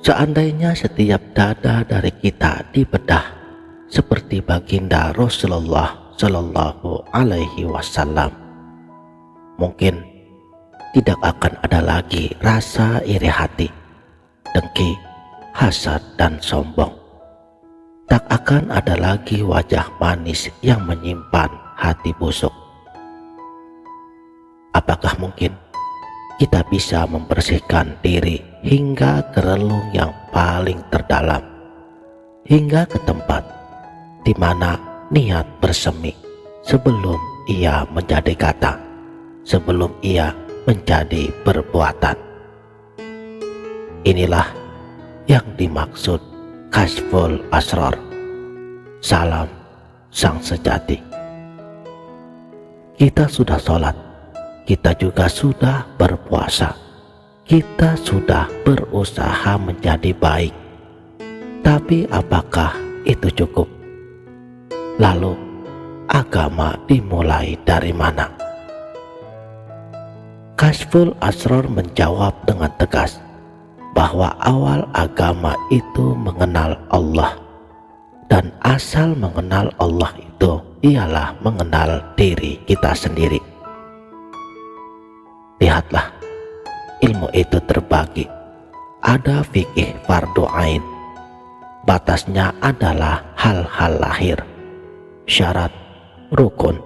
Seandainya setiap dada dari kita dibedah seperti baginda Rasulullah Shallallahu Alaihi Wasallam, mungkin tidak akan ada lagi rasa iri hati, dengki, hasad, dan sombong. Tak akan ada lagi wajah manis yang menyimpan hati busuk. Apakah mungkin kita bisa membersihkan diri hingga ke relung yang paling terdalam, hingga ke tempat di mana niat bersemi sebelum ia menjadi kata, sebelum ia menjadi perbuatan? Inilah yang dimaksud Kashful Asrar, salam sang sejati. Kita sudah sholat, kita juga sudah berpuasa, kita sudah berusaha menjadi baik. Tapi apakah itu cukup? Lalu agama dimulai dari mana? Kashful Asrar menjawab dengan tegas bahwa awal agama itu mengenal Allah, dan asal mengenal Allah itu ialah mengenal diri kita sendiri. Lihatlah, ilmu itu terbagi. Ada fikih fardu ain, batasnya adalah hal-hal lahir, syarat, rukun,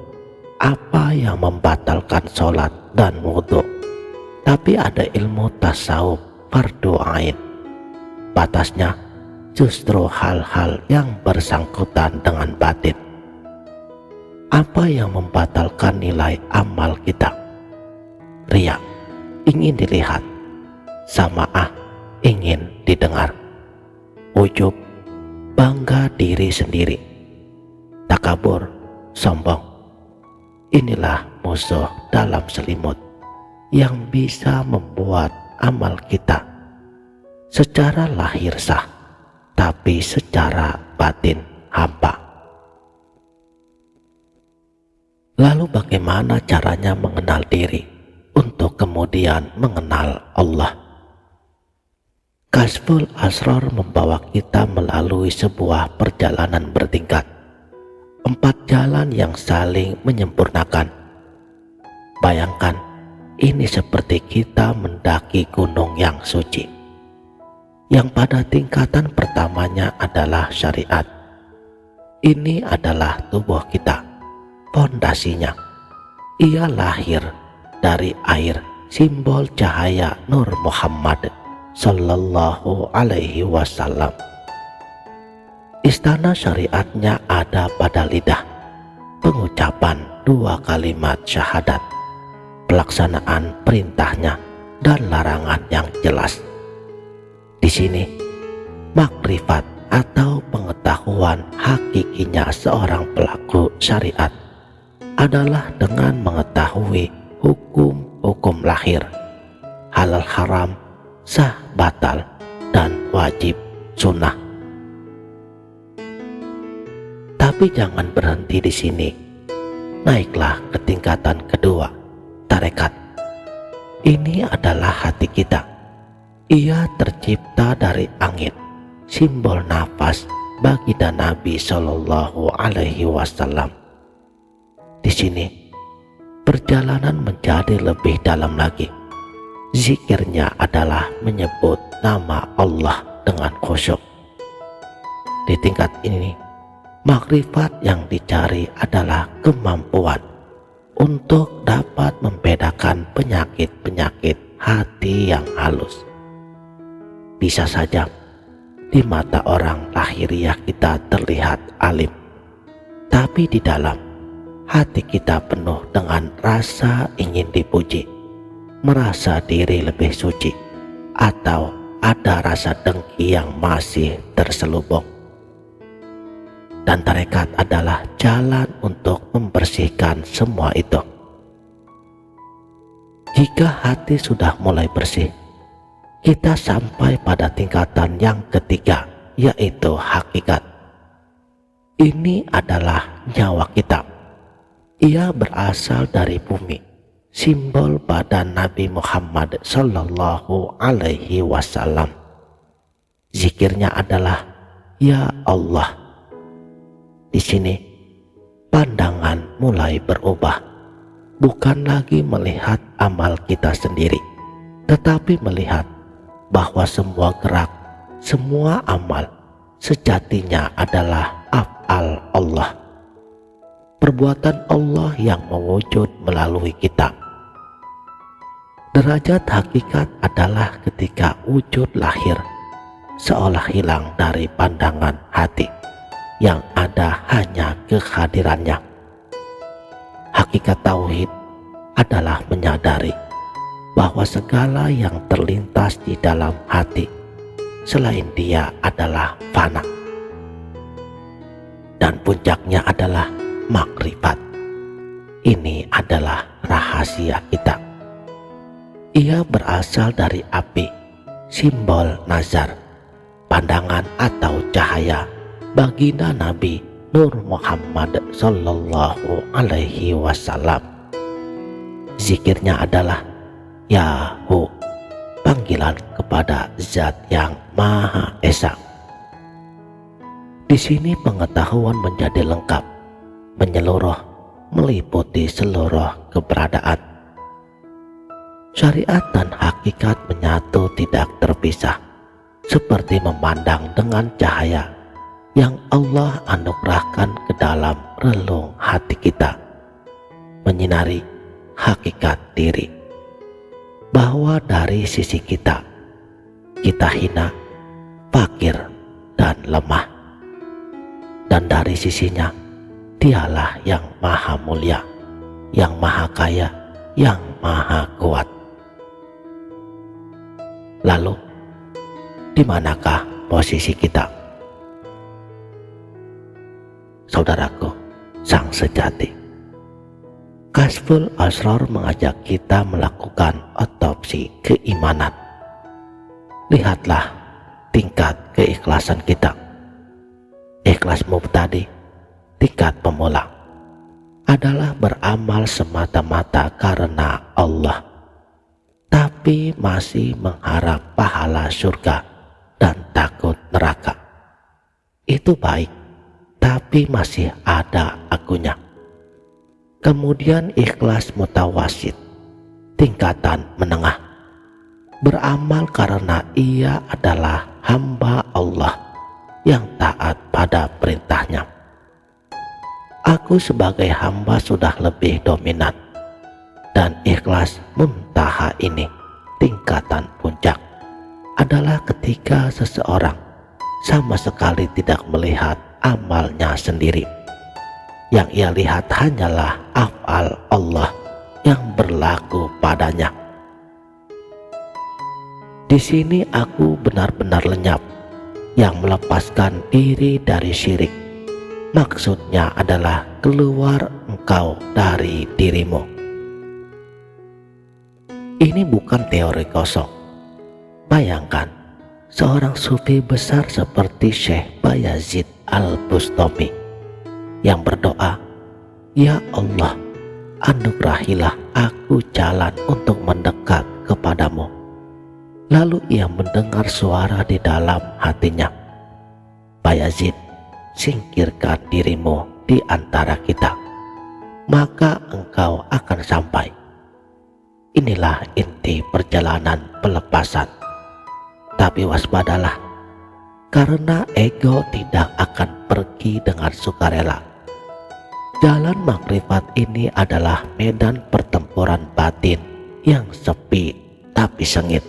apa yang membatalkan sholat dan wudhu. Tapi ada ilmu tasawuf fardu ain, batasnya justru hal-hal yang bersangkutan dengan batin. Apa yang membatalkan nilai amal kita? Riya, ingin dilihat. Sama'ah, ingin didengar. Ujub, bangga diri sendiri. Takabur, sombong. Inilah musuh dalam selimut yang bisa membuat amal kita secara lahir sah, tapi secara batin hampa. Lalu bagaimana caranya mengenal diri untuk kemudian mengenal Allah? Kashful Asrar membawa kita melalui sebuah perjalanan bertingkat, 4 jalan yang saling menyempurnakan. Bayangkan, ini seperti kita mendaki gunung yang suci, yang pada tingkatan pertamanya adalah syariat. Ini adalah tubuh kita, fondasinya. Ia lahir dari air, simbol cahaya Nur Muhammad Sallallahu Alaihi Wasallam. Istana syariatnya ada pada lidah, pengucapan 2 kalimat syahadat, pelaksanaan perintahnya, dan larangan yang jelas. Di sini, makrifat atau pengetahuan hakikinya seorang pelaku syariat adalah dengan mengetahui hukum-hukum lahir, halal haram, sah batal, dan wajib sunnah. Tapi jangan berhenti di sini. Naiklah ke tingkatan kedua, tarekat. Ini adalah hati kita. Ia tercipta dari angin, simbol nafas baginda Nabi Shallallahu Alaihi Wasallam. Di sini perjalanan menjadi lebih dalam lagi. Zikirnya adalah menyebut nama Allah dengan khusyuk. Di tingkat ini, makrifat yang dicari adalah kemampuan untuk dapat membedakan penyakit-penyakit hati yang halus. Bisa saja di mata orang lahiriah kita terlihat alim, tapi di dalam hati kita penuh dengan rasa ingin dipuji, merasa diri lebih suci, atau ada rasa dengki yang masih terselubung. Dan tarekat adalah jalan untuk membersihkan semua itu. Jika hati sudah mulai bersih, kita sampai pada tingkatan yang ketiga, yaitu hakikat. Ini adalah nyawa kita. Ia berasal dari bumi, simbol badan Nabi Muhammad Sallallahu Alaihi Wasallam. Zikirnya adalah ya Allah. Di sini pandangan mulai berubah, bukan lagi melihat amal kita sendiri, tetapi melihat bahwa semua gerak, semua amal sejatinya adalah af'al Allah, perbuatan Allah yang mewujud melalui kita. Derajat hakikat adalah ketika wujud lahir seolah hilang dari pandangan hati, yang ada hanya kehadirannya. Hakikat tauhid adalah menyadari bahwa segala yang terlintas di dalam hati selain Dia adalah fana. Dan puncaknya adalah makrifat. Ini adalah rahasia kita. Ia berasal dari api, simbol nazar, pandangan atau cahaya baginda Nabi Nur Muhammad Sallallahu Alaihi Wasallam. Zikirnya adalah Yahu, panggilan kepada Zat yang Maha Esa. Di sini pengetahuan menjadi lengkap, menyeluruh, meliputi seluruh keberadaan. Syariat dan hakikat menyatu tidak terpisah, seperti memandang dengan cahaya yang Allah anugerahkan ke dalam relung hati kita, menyinari hakikat diri, bahwa dari sisi kita hina, fakir, dan lemah, dan dari sisinya Dialah yang maha mulia, yang maha kaya, yang maha kuat. Lalu, di manakah posisi kita? Saudaraku, sang sejati, Kasful Asrar mengajak kita melakukan otopsi keimanan. Lihatlah tingkat keikhlasan kita. Ikhlas mubtadi, tingkat pemula, adalah beramal semata-mata karena Allah, tapi masih mengharap pahala surga dan takut neraka. Itu baik, tapi masih ada akunya. Kemudian ikhlas mutawasid, tingkatan menengah, beramal karena ia adalah hamba Allah yang taat pada perintahnya. Aku sebagai hamba sudah lebih dominan, dan ikhlas muntaha ini, tingkatan puncak, adalah ketika seseorang sama sekali tidak melihat amalnya sendiri. Yang ia lihat hanyalah af'al Allah yang berlaku padanya. Di sini aku benar-benar lenyap, yang melepaskan diri dari syirik. Maksudnya adalah keluar engkau dari dirimu. Ini bukan teori kosong. Bayangkan seorang sufi besar seperti Syekh Bayazid Al-Bustami yang berdoa, "Ya Allah, anugerahilah aku jalan untuk mendekat kepadamu." Lalu ia mendengar suara di dalam hatinya, "Bayazid, singkirkan dirimu di antara kita, maka engkau akan sampai." Inilah inti perjalanan pelepasan. Tapi waspadalah, karena ego tidak akan pergi dengan sukarela. Jalan makrifat ini adalah medan pertempuran batin yang sepi tapi sengit.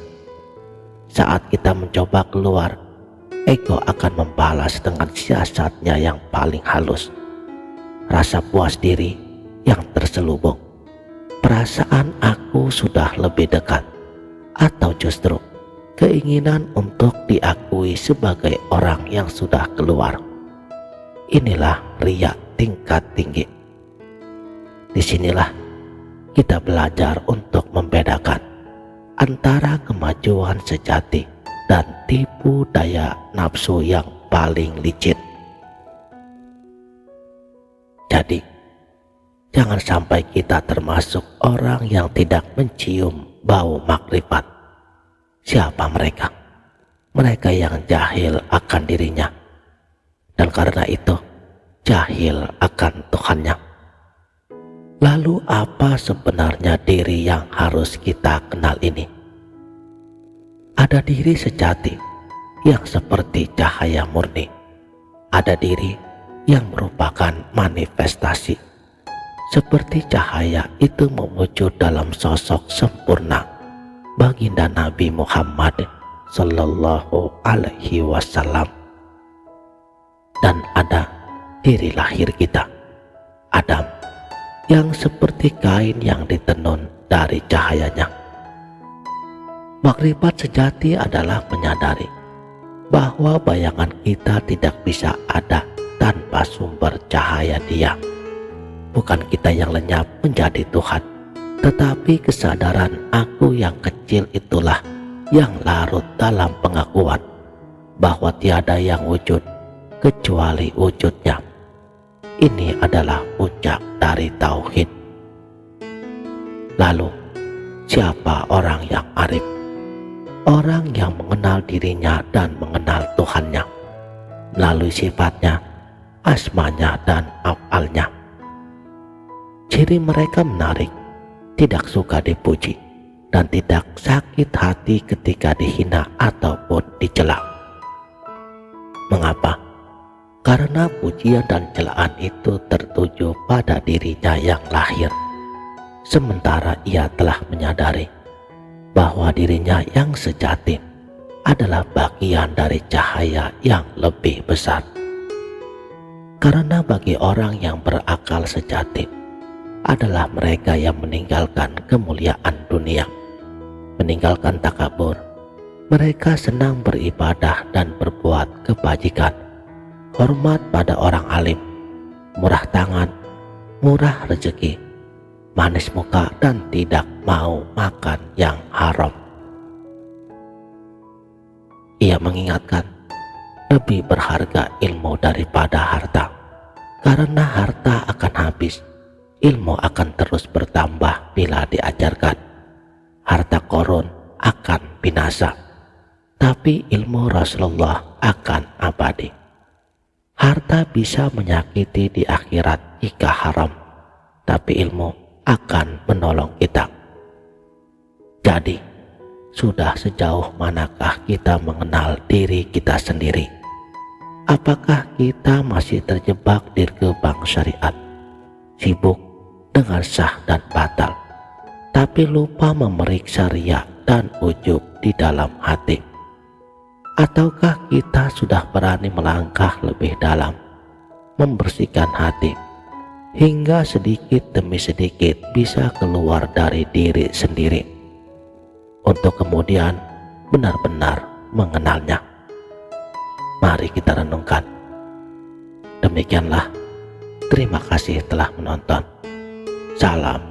Saat kita mencoba keluar, ego akan membalas dengan siasatnya yang paling halus. Rasa puas diri yang terselubung, perasaan aku sudah lebih dekat, atau justru keinginan untuk diakui sebagai orang yang sudah keluar. Inilah riya tingkat tinggi. Disinilah kita belajar untuk membedakan antara kemajuan sejati dan tipu daya nafsu yang paling licin. Jadi, jangan sampai kita termasuk orang yang tidak mencium bau makrifat. Siapa mereka? mereka yang jahil akan dirinya, dan karena itu jahil akan Tuhannya. Lalu apa sebenarnya diri yang harus kita kenal ini? Ada diri sejati yang seperti cahaya murni. Ada diri yang merupakan manifestasi. Seperti cahaya itu mewujud dalam sosok sempurna baginda Nabi Muhammad Sallallahu Alaihi Wasallam. Dan ada diri lahir kita, Adam, yang seperti kain yang ditenun dari cahayanya. Makrifat sejati adalah menyadari bahwa bayangan kita tidak bisa ada tanpa sumber cahaya Dia. Bukan kita yang lenyap menjadi Tuhan, tetapi kesadaran aku yang kecil itulah yang larut dalam pengakuan bahwa tiada yang wujud kecuali wujudnya. Ini adalah puncak dari tauhid. Lalu, siapa orang yang arif? Orang yang mengenal dirinya dan mengenal Tuhannya melalui sifatnya, asmanya, dan af'alnya. Ciri mereka menarik, tidak suka dipuji, dan tidak sakit hati ketika dihina ataupun dicela. Mengapa? Karena pujian dan celaan itu tertuju pada dirinya yang lahir, sementara ia telah menyadari bahwa dirinya yang sejati adalah bagian dari cahaya yang lebih besar. Karena bagi orang yang berakal sejati adalah mereka yang meninggalkan kemuliaan dunia, meninggalkan takabur. Mereka senang beribadah dan berbuat kebajikan, hormat pada orang alim, murah tangan, murah rezeki, manis muka, dan tidak mau makan yang haram. Ia mengingatkan, lebih berharga ilmu daripada harta, karena harta akan habis, ilmu akan terus bertambah bila diajarkan. Harta korun akan binasa, tapi ilmu Rasulullah akan abadi. Harta bisa menyakiti di akhirat jika haram, tapi ilmu akan menolong kita. Jadi, sudah sejauh manakah kita mengenal diri kita sendiri? Apakah kita masih terjebak di gerbang syariat, sibuk dengan sah dan batal, tapi lupa memeriksa riya dan ujub di dalam hati? Ataukah kita sudah berani melangkah lebih dalam, membersihkan hati, hingga sedikit demi sedikit bisa keluar dari diri sendiri, untuk kemudian benar-benar mengenalnya? Mari kita renungkan. Demikianlah. Terima kasih telah menonton. Salam